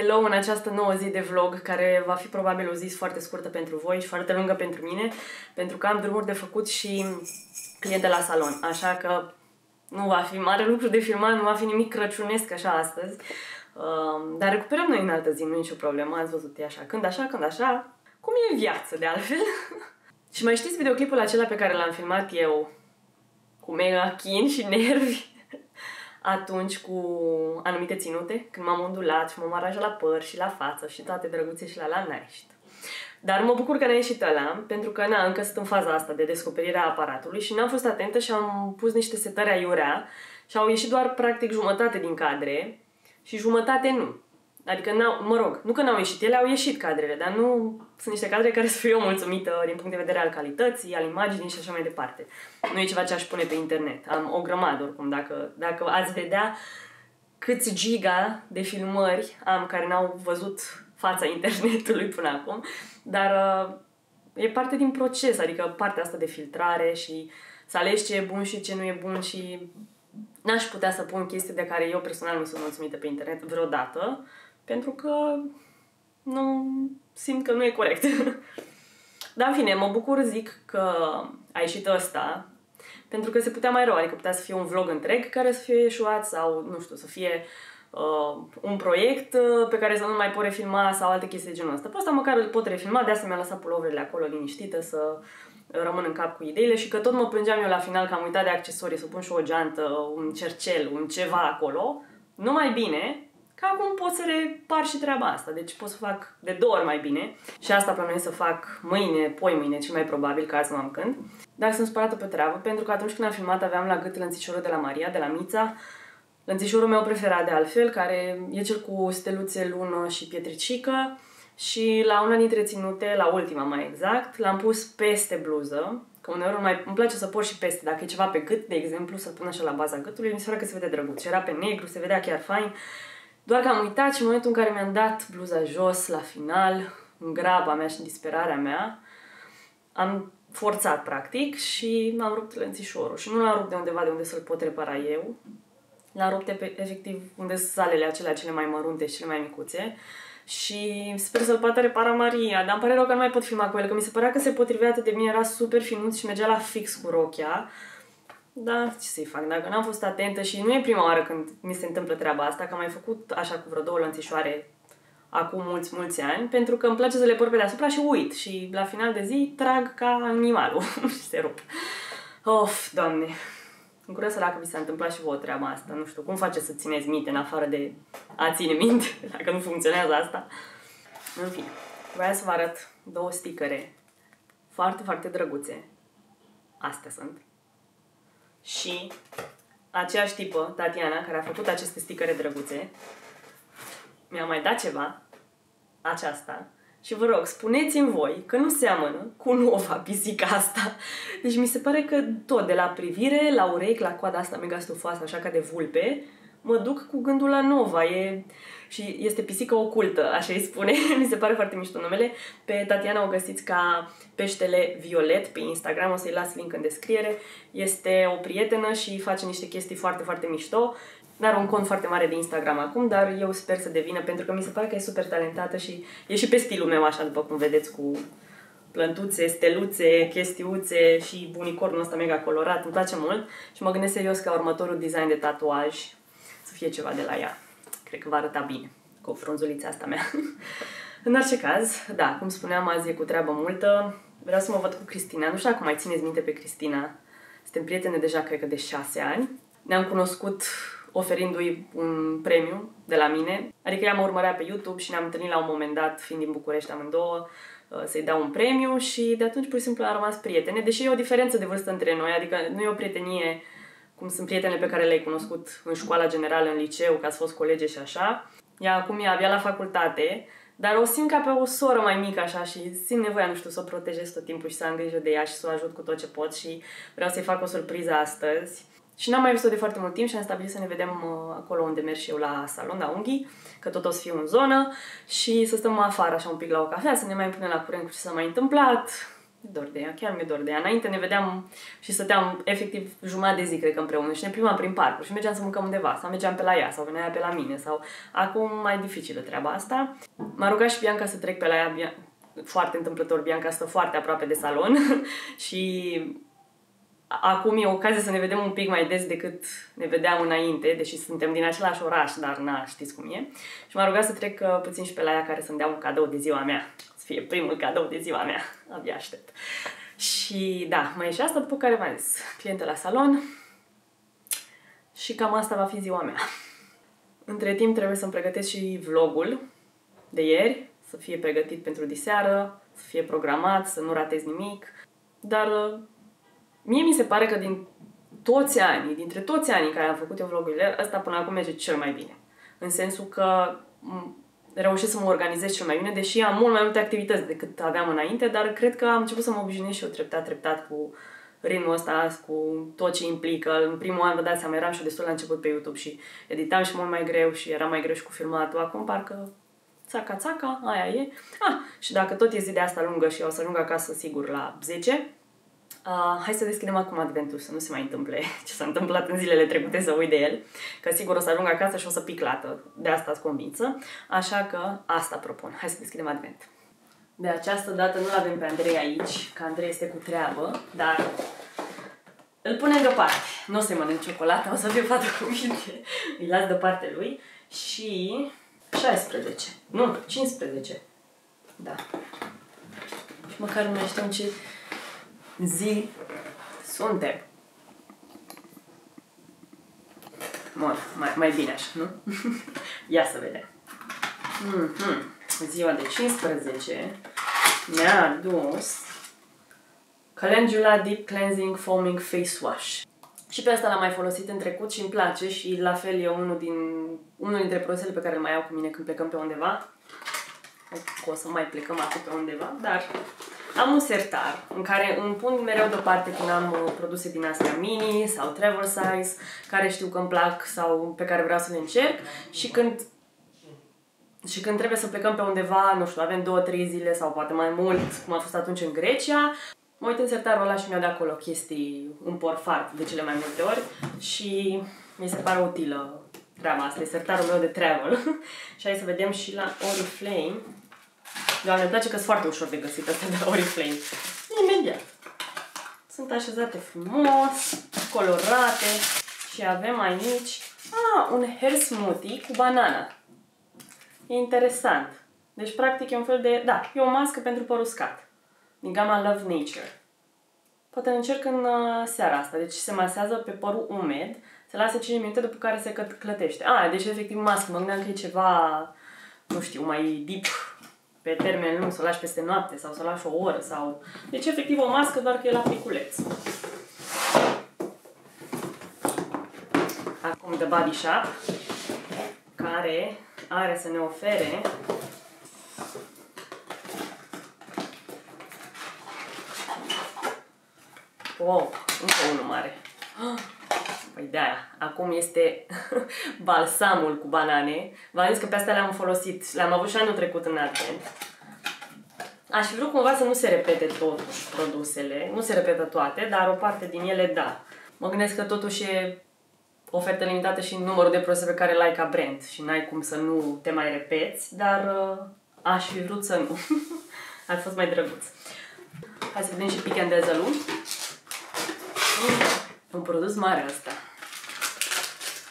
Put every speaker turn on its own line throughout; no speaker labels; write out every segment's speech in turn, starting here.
Hello în această nouă zi de vlog, care va fi probabil o zi foarte scurtă pentru voi și foarte lungă pentru mine, pentru că am drumuri de făcut și cliente la salon, așa că nu va fi mare lucru de filmat, nu va fi nimic crăciunesc așa astăzi, dar recuperăm noi în altă zi, nu e nicio problemă, ați văzut, e așa, când așa, cum e viață de altfel. Și mai știți videoclipul acela pe care l-am filmat eu cu mega chin și nervi? Atunci cu anumite ținute, când m-am ondulat și m-am aranjat la păr și la față și toate drăguțe și la n-a ieșit. Dar mă bucur că n-a ieșit ăla, pentru că încă sunt în faza asta de descoperire a aparatului și n-am fost atentă și am pus niște setări aiurea și au ieșit doar practic jumătate din cadre și jumătate nu. Adică, nu că n-au ieșit, ele au ieșit cadrele, dar nu sunt niște cadre care să fiu eu mulțumită din punct de vedere al calității, al imaginii și așa mai departe. Nu e ceva ce aș pune pe internet. Am o grămadă oricum, dacă ați vedea câți giga de filmări am care n-au văzut fața internetului până acum, dar e parte din proces, adică partea asta de filtrare și să alegi ce e bun și ce nu e bun și n-aș putea să pun chestii de care eu personal nu sunt mulțumită pe internet vreodată, pentru că nu simt că nu e corect. Dar în fine, mă bucur, zic, că a ieșit ăsta, pentru că se putea mai rău, adică putea să fie un vlog întreg care să fie ieșuat sau, nu știu, să fie un proiect pe care să nu mai pot refilma sau alte chestii de genul ăsta. Pe ăsta măcar îl pot refilma, de asta mi-am lăsat puloverele acolo liniștită să rămân în cap cu ideile și că tot mă plângeam eu la final că am uitat de accesorii, să pun și o geantă, un cercel, un ceva acolo. Numai bine că acum pot să repar și treaba asta, deci pot să fac de 2 ori mai bine și asta plănuiesc să fac mâine, poimâine, cel mai probabil, că azi nu am când. Dar sunt spărată pe treabă, pentru că atunci când am filmat aveam la gât lănțișorul de la Maria, de la Mița, lănțișorul meu preferat de altfel, care e cel cu steluțe, lună și pietricică și la una dintre ținute, la ultima mai exact, l-am pus peste bluză, că uneori îmi place să port și peste, dacă e ceva pe gât, de exemplu, să pun așa la baza gâtului, mi se pare că se vede drăguț. Era pe negru, se vedea chiar fain. Doar că am uitat și în momentul în care mi-am dat bluza jos, la final, în graba mea și în disperarea mea, am forțat, practic, și m-am rupt lănțișorul. Și nu l-am rupt de undeva de unde să-l pot repara eu. L-am rupt efectiv unde sunt salele acelea cele mai mărunte și cele mai micuțe. Și sper să-l poată repara Maria, dar îmi pare rău că nu mai pot filma cu el, că mi se părea că se potrivea atât de bine, era super finuț și mergea la fix cu rochia. Da, ce să-i fac, dacă n-am fost atentă și nu e prima oară când mi se întâmplă treaba asta, că am mai făcut așa cu vreo 2 lănțișoare acum mulți ani, pentru că îmi place să le port pe deasupra și uit și la final de zi trag ca animalul și se rup. Of, Doamne! Sunt curioasă dacă vi s-a întâmplat și vouă treaba asta, nu știu, cum faceți să țineți minte în afară de a ține minte, dacă nu funcționează asta. În fine, vreau să vă arăt 2 stickere foarte, foarte drăguțe. Astea sunt. Și aceeași tipă, Tatiana, care a făcut aceste stickere drăguțe, mi-a mai dat ceva, aceasta, și vă rog, spuneți-mi voi că nu seamănă cu Nova pisica asta. Deci mi se pare că tot, de la privire, la urechi, la coada asta mega stufoasă, așa ca de vulpe, mă duc cu gândul la Nova. Și este pisică ocultă, așa îi spune. Mi se pare foarte mișto numele. Pe Tatiana o găsiți ca Peștele Violet pe Instagram, o să-i las link în descriere. Este o prietenă și face niște chestii foarte, foarte mișto. N-are un cont foarte mare de Instagram acum, dar eu sper să devină, pentru că mi se pare că e super talentată și e și pe stilul meu, așa, după cum vedeți, cu plântuțe, steluțe, chestiuțe și unicornul ăsta mega colorat. Îmi place mult și mă gândesc serios ca următorul design de tatuaj să fie ceva de la ea. Cred că va arăta bine cu frunzulița asta mea. În orice caz, da, cum spuneam, azi e cu treabă multă. Vreau să mă văd cu Cristina. Nu știu dacă mai țineți minte pe Cristina. Suntem prietene deja, cred că de 6 ani. Ne-am cunoscut oferindu-i un premiu de la mine. Adică ea mă urmărea pe YouTube și ne-am întâlnit la un moment dat, fiind din București amândouă, să-i dau un premiu și de atunci pur și simplu am rămas prietene. Deși e o diferență de vârstă între noi, adică nu e o prietenie cum sunt prietenele pe care le-ai cunoscut în școala generală, în liceu, că ați fost colege și așa. Ea acum e abia la facultate, dar o simt ca pe o soră mai mică așa și simt nevoia, nu știu, să o protejez tot timpul și să am grijă de ea și să o ajut cu tot ce pot și vreau să-i fac o surpriză astăzi. Și n-am mai văzut-o de foarte mult timp și am stabilit să ne vedem acolo unde merg și eu la salon, la unghii, că tot o să fiu în zonă și să stăm afară așa un pic la o cafea, să ne mai punem la curent cu ce s-a mai întâmplat. dor de ea, chiar mi-e dor de ea. Înainte ne vedeam și stăteam efectiv jumătate de zi, cred că împreună și ne plimbam prin parcuri și mergeam să mâncăm undeva sau mergeam pe la ea sau venea ea pe la mine sau acum mai dificilă treaba asta. M-a rugat și Bianca să trec pe la ea, foarte întâmplător, Bianca stă foarte aproape de salon și acum e ocazie să ne vedem un pic mai des decât ne vedeam înainte, deși suntem din același oraș, dar na, știți cum e. Și m-a rugat să trec puțin și pe la ea care să-mi dea un cadou de ziua mea. Să fie primul cadou de ziua mea. Abia aștept. Și da, mai e și asta, după care m-a zis cliente la salon și cam asta va fi ziua mea. Între timp trebuie să-mi pregătesc și vlogul de ieri, să fie pregătit pentru diseară, să fie programat, să nu ratez nimic, dar mie mi se pare că dintre toți anii în care am făcut eu vlogurile, ăsta până acum merge cel mai bine. În sensul că reușesc să mă organizez cel mai bine, deși am mult mai multe activități decât aveam înainte, dar cred că am început să mă obișnuiesc și eu treptat cu ritmul ăsta, cu tot ce implică. În primul an, vă dați seama, eram și destul la început pe YouTube și editam și mult mai greu și era mai greu și cu filmatul. Acum parcă țaca, aia e. Și dacă tot e zi de asta lungă și o să ajung acasă sigur la 10, hai să deschidem acum adventul, să nu se mai întâmple ce s-a întâmplat în zilele trecute, să uit de el, că sigur o să ajung acasă și o să pic lată, de asta sunt convinsă, așa că asta propun, hai să deschidem advent. De această dată nu-l avem pe Andrei aici, că Andrei este cu treabă, dar îl punem deoparte, nu o să-i mănânc ciocolată, o să fiu fată cu minte, îi las deoparte lui și 16, nu, 15, da, și măcar nu mai știm ce zi suntem. Bun, mai bine așa, nu? Ia să vedem. Ziua de 15 mi-a adus Calendula Deep Cleansing Foaming Face Wash. Și pe asta l-am mai folosit în trecut și îmi place și la fel e unul dintre produsele pe care îl mai iau cu mine când plecăm pe undeva. O să mai plecăm acum pe undeva, dar am un sertar în care îmi pun mereu deoparte când am produse din astea mini sau travel size, care știu că îmi plac sau pe care vreau să le încerc și când trebuie să plecăm pe undeva, nu știu, avem 2-3 zile sau poate mai mult, cum a fost atunci în Grecia, mă uit în sertarul ăla și mi-au de acolo chestii un porfart de cele mai multe ori și mi se pare utilă treaba asta, e sertarul meu de travel. Și hai să vedem și la Oriflame. Doamne, îmi place că sunt foarte ușor de găsit astea de la Oriflame. Imediat. Sunt așezate frumos, colorate și avem aici un hair smoothie cu banana. E interesant. Deci, practic, e un fel de... Da, e o mască pentru păr uscat. Din gama Love Nature. Poate încerc în seara asta. Deci se masează pe părul umed, se lasă 5 minute, după care se clătește. Deci efectiv mască. Mă gândeam că e ceva, nu știu, mai deep, pe termen lung, să o lași peste noapte sau să o lași o oră sau... Deci efectiv o mască, doar că e la pliculeț. Acum The Body Shop, care are să ne ofere încă unul mare. Păi de-aia. Acum este balsamul cu banane. V-am zis că pe astea le-am folosit. Le-am avut și anul trecut în advent. Aș fi vrut cumva să nu se repete totuși produsele. Nu se repetă toate, dar o parte din ele da. Mă gândesc că totuși e ofertă limitată și numărul de produse pe care l-ai ca brand. Și n-ai cum să nu te mai repeți, dar aș fi vrut să nu. Ar fi fost mai drăguț. Hai să vedem și Pick and Dazzle-ul. Un produs mare ăsta.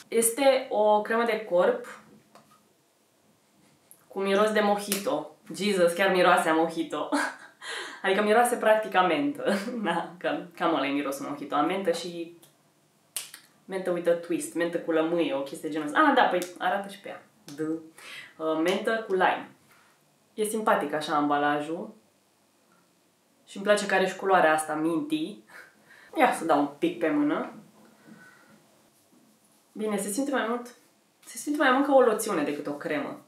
Este o cremă de corp cu miros de mojito. Jesus, chiar miroase a mojito. Adică miroase practic a mentă. Da, cam ăla e mirosul mojito. A mentă și mentă with a twist. Mentă cu lămâie, o chestie genul ăsta. Da, păi arată și pe ea. Mentă cu lime. E simpatic așa ambalajul. Și îmi place că are și culoarea asta minty. Ia să dau un pic pe mână. Bine, se simte mai mult ca o loțiune decât o cremă.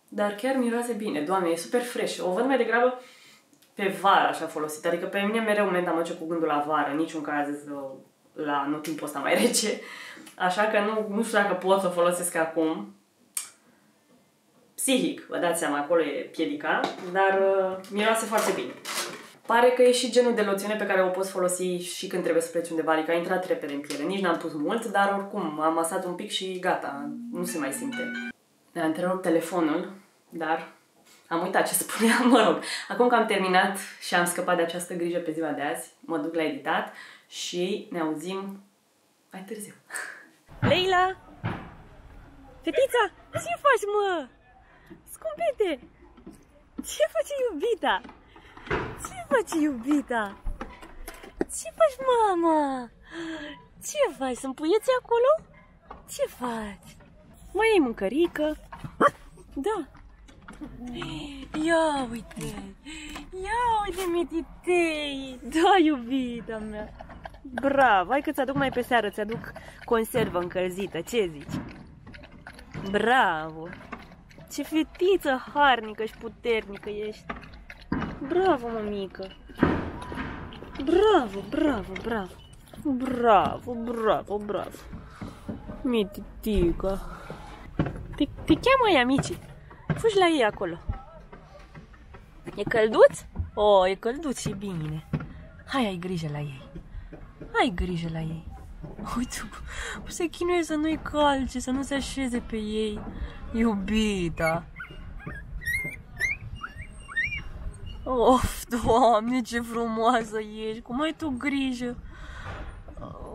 Dar chiar miroase bine. Doamne, e super fresh. O văd mai degrabă pe vară așa folosită. Adică pe mine mereu menta mă duce cu gândul la vară. În niciun caz la nu timpul ăsta mai rece. Așa că nu știu dacă pot să o folosesc acum. Psihic, vă dați seama, acolo e piedica. Dar miroase foarte bine. Pare că e și genul de loțiune pe care o poți folosi și când trebuie să pleci undeva, adică a intrat repede în piele. Nici n-am pus mult, dar oricum am masat un pic și gata, nu se mai simte. Ne-a întrerupt telefonul, dar am uitat ce spuneam, mă rog. Acum că am terminat și am scăpat de această grijă pe ziua de azi, mă duc la editat și ne auzim mai târziu.
Leila! Fetița! Ce faci, mă? Scumpete! Ce faci, iubita? Ce faci, iubita? Ce faci, mama? Ce faci? Sunt puieți acolo? Ce faci? Mai ai mâncărică? Da. Ia uite! Ia uite, mititei! Da, iubita mea! Bravo! Hai că ți-aduc mai pe seară, ți-aduc conservă încălzită. Ce zici? Bravo! Ce fetiță harnică și puternică ești! Bravo, mămică! Bravo, bravo, bravo! Bravo, bravo, bravo! Mititica! Te cheamă ea, Mici! Fugi la ei acolo! E călduț? Oh, e călduț și bine! Hai, ai grijă la ei! Ai grijă la ei! Uite, se chinuie să nu-i calce, să nu se așeze pe ei! Iubita! Of, Doamne, ce frumoasă ești! Cum ai tu grijă!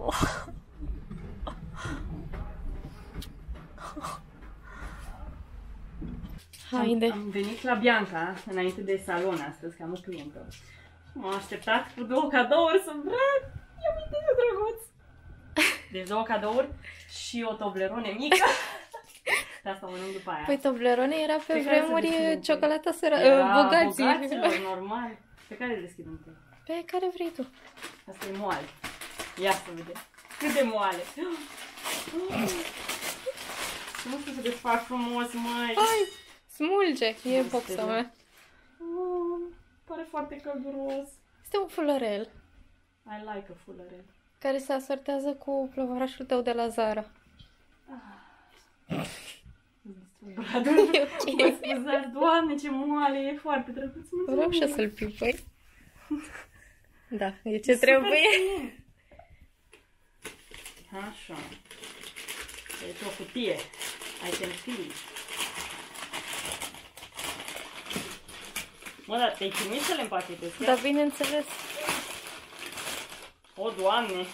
Oh.
Haide. Am venit la Bianca înainte de salon astăzi, că am o clientă. M-am așteptat cu 2 cadouri, sunt drag! Ia uite ce drăguț! Deci 2 cadouri și o Toblerone mică. De asta mănânc după aia.
Păi Toblerone era pe vremuri ciocolata bogații.
Bogaților, normal. Pe care le deschid întâi?
Pe care vrei tu.
Asta e moale. Ia să vedem. Cât de moale. Nu știu să desfac frumos, măi.
Hai, smulge. E boxa mea.
Pare foarte călduros.
Este un fulărel.
I like a fullerel.
Care se asortează cu plăvărașul tău de la Zara.
Bradul. Mă scuzați, Doamne, ce moale, e foarte drăguț.
Vreau și să-l pipăi. Da, e ce trebuie.
Așa. Deci o cutie. I can feel. Mă, dar te-ai chinuit să le împachetezi?
Da, bineînțeles.
O, Doamne!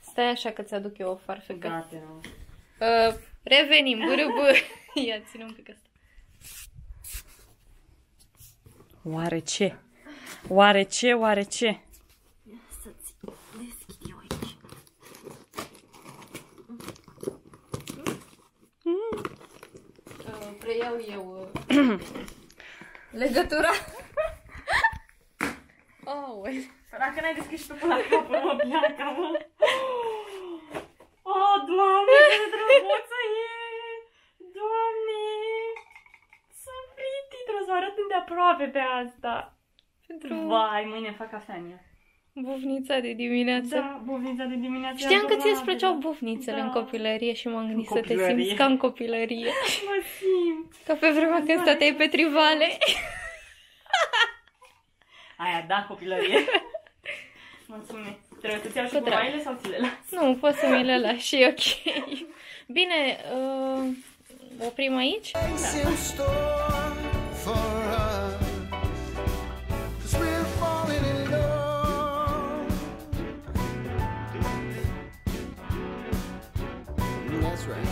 Stai așa că ți-aduc eu o farfecă.
Gata.
Revenim, bârâbă. Ia, ține un pic asta.
Oare ce? Oare ce? Oare ce?
Ia să-ți deschid eu aici. Preiau eu legătura. Aoleu.
Dacă n-ai deschis și tu până la capăt, mă, Bianca, mă. Oh, Doamne, ce drăguță e! Doamne! Sunt pretty, trebuie să o arăt îndeaproape pe asta.
Pentru
Vai, mâine fac cafea în ea.
bufnița de dimineață.
Da, bufnița de dimineață.
Știam că ție îți plăceau bufnițele în copilărie și m-am gândit să te simți ca în copilărie.
Mă simt.
Ca pe vremea când stăteai pe trivale.
Aia, da, copilărie. Mulțumesc. Trebuie să-ți iau și gunoaiele sau ți le las?
Nu, poți să mi le lași și ok. Bine, oprim aici?
That's right.